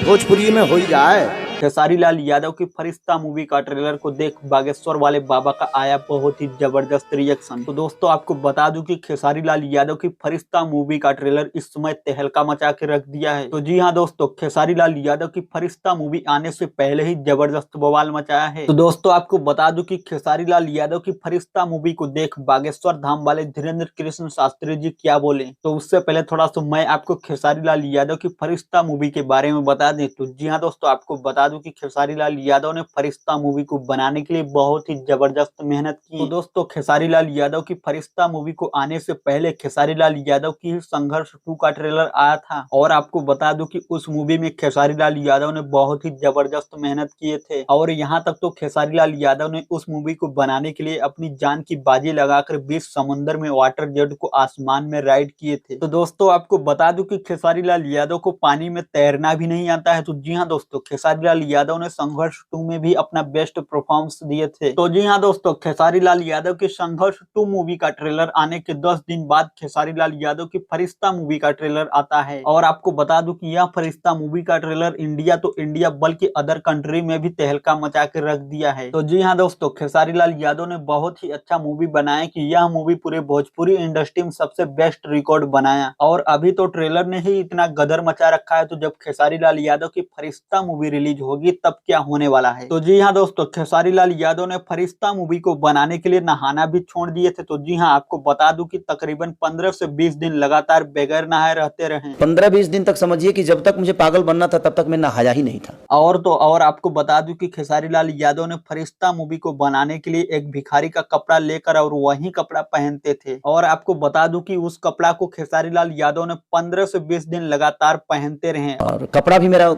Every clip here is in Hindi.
भोजपुरी में हो जाए। खेसारी लाल यादव की फरिश्ता मूवी का ट्रेलर को देख बागेश्वर वाले बाबा का आया बहुत ही जबरदस्त रिएक्शन। तो दोस्तों आपको बता दूं कि खेसारी लाल यादव की फरिश्ता मूवी का ट्रेलर इस समय तहलका मचा के रख दिया है। तो जी हाँ दोस्तों, खेसारी लाल यादव की फरिश्ता मूवी आने से पहले ही जबरदस्त बवाल मचाया है। तो दोस्तों आपको बता दूं कि खेसारी लाल यादव की फरिश्ता मूवी को देख बागेश्वर धाम वाले धीरेन्द्र कृष्ण शास्त्री जी क्या बोले। तो उससे पहले थोड़ा सा मैं आपको खेसारी लाल यादव की फरिश्ता मूवी के बारे में बता दें। तो जी हाँ दोस्तों, आपको बता दूं कि खेसारी लाल यादव ने फरिश्ता मूवी को बनाने के लिए बहुत ही जबरदस्त मेहनत की। तो दोस्तों खेसारी लाल यादव की फरिश्ता मूवी को आने से पहले खेसारी लाल यादव की संघर्ष 2 का ट्रेलर आया था और आपको बता दूं कि उस मूवी में खेसारी लाल यादव ने बहुत ही जबरदस्त मेहनत किए थे और यहाँ तक तो खेसारी लाल यादव ने उस मूवी को बनाने के लिए अपनी जान की बाजी लगाकर 20 समुद्र में वाटर जेट को आसमान में राइड किए थे। तो दोस्तों आपको बता दूं कि खेसारी लाल यादव को पानी में तैरना भी नहीं आता है। तो जी हाँ दोस्तों, खेसारी लाल यादव ने संघर्ष 2 में भी अपना बेस्ट परफॉर्मेंस दिए थे। तो जी हाँ दोस्तों, खेसारी लाल यादव की संघर्ष 2 मूवी का ट्रेलर आने के 10 दिन बाद खेसारी लाल यादव की फरिश्ता मूवी का ट्रेलर आता है और आपको बता दूं कि यह फरिश्ता मूवी का ट्रेलर इंडिया तो इंडिया बल्कि अदर कंट्री में भी तहलका मचा के रख दिया है। तो जी हाँ दोस्तों, खेसारी लाल यादव ने बहुत ही अच्छा मूवी बनाया कि यह मूवी पूरे भोजपुरी इंडस्ट्री में सबसे बेस्ट रिकॉर्ड बनाया और अभी तो ट्रेलर ने ही इतना गदर मचा रखा है। तो जब खेसारी लाल यादव की फरिश्ता मूवी रिलीज होगी तब क्या होने वाला है। तो जी हाँ दोस्तों, खेसारी लाल यादव ने फरिश्ता मूवी को बनाने के लिए नहाना भी छोड़ दिए थे। तो जी हाँ, आपको बता दूं कि तकरीबन 15 से 20 दिन लगातार बगैर नहाए रहते रहे। 15-20 दिन तक समझिए कि जब तक मुझे पागल बनना था तब तक मैं नहाया ही नहीं था। और आपको बता दूं कि खेसारी लाल यादव ने फरिश्ता मूवी को बनाने के लिए एक भिखारी का कपड़ा लेकर और वही कपड़ा पहनते थे और आपको बता दूं कि उस कपड़ा को खेसारी लाल यादव ने 15 से 20 दिन लगातार पहनते रहे और कपड़ा भी मेरा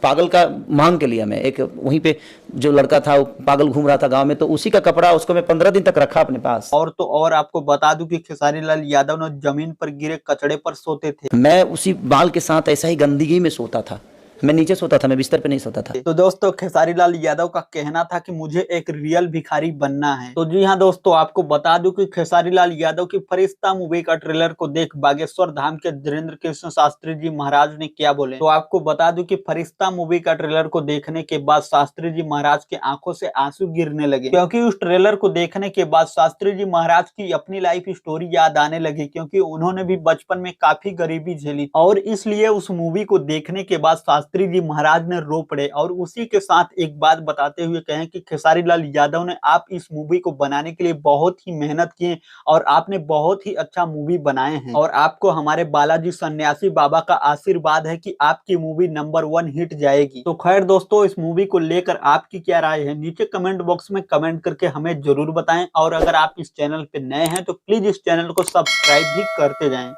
पागल का मांग के लिया। मैं एक वहीं पे जो लड़का था वो पागल घूम रहा था गांव में, तो उसी का कपड़ा उसको मैं 15 दिन तक रखा अपने पास। और आपको बता दूं कि खेसारी लाल यादव ने जमीन पर गिरे कचड़े पर सोते थे। मैं उसी बाल के साथ ऐसा ही गंदगी में सोता था। मैं नीचे सोता था, मैं बिस्तर पे नहीं सोता था। तो दोस्तों खेसारी लाल यादव का कहना था कि मुझे एक रियल भिखारी बनना है। तो जी हाँ दोस्तों, आपको बता दूं कि खेसारी लाल यादव की फरिश्ता मूवी का ट्रेलर को देख बागेश्वर धाम के धीरेन्द्र कृष्ण शास्त्री जी महाराज ने क्या बोले। तो आपको बता दूं कि फरिश्ता मूवी का ट्रेलर को देखने के बाद शास्त्री जी महाराज की आंखों से आंसू गिरने लगे क्योंकि उस ट्रेलर को देखने के बाद शास्त्री जी महाराज की अपनी लाइफ स्टोरी याद आने लगी क्योंकि उन्होंने भी बचपन में काफी गरीबी झेली और इसलिए उस मूवी को देखने के बाद शास्त्री जी महाराज ने रो पड़े और उसी के साथ एक बात बताते हुए कहें कि खेसारी लाल यादव ने आप इस मूवी को बनाने के लिए बहुत ही मेहनत की और आपने बहुत ही अच्छा मूवी बनाए हैं और आपको हमारे बालाजी सन्यासी बाबा का आशीर्वाद है कि आपकी मूवी नंबर 1 हिट जाएगी। तो खैर दोस्तों, इस मूवी को लेकर आपकी क्या राय है नीचे कमेंट बॉक्स में कमेंट करके हमें जरूर बताएं और अगर आप इस चैनल पे नए हैं तो प्लीज इस चैनल को सब्सक्राइब भी करते जाएं।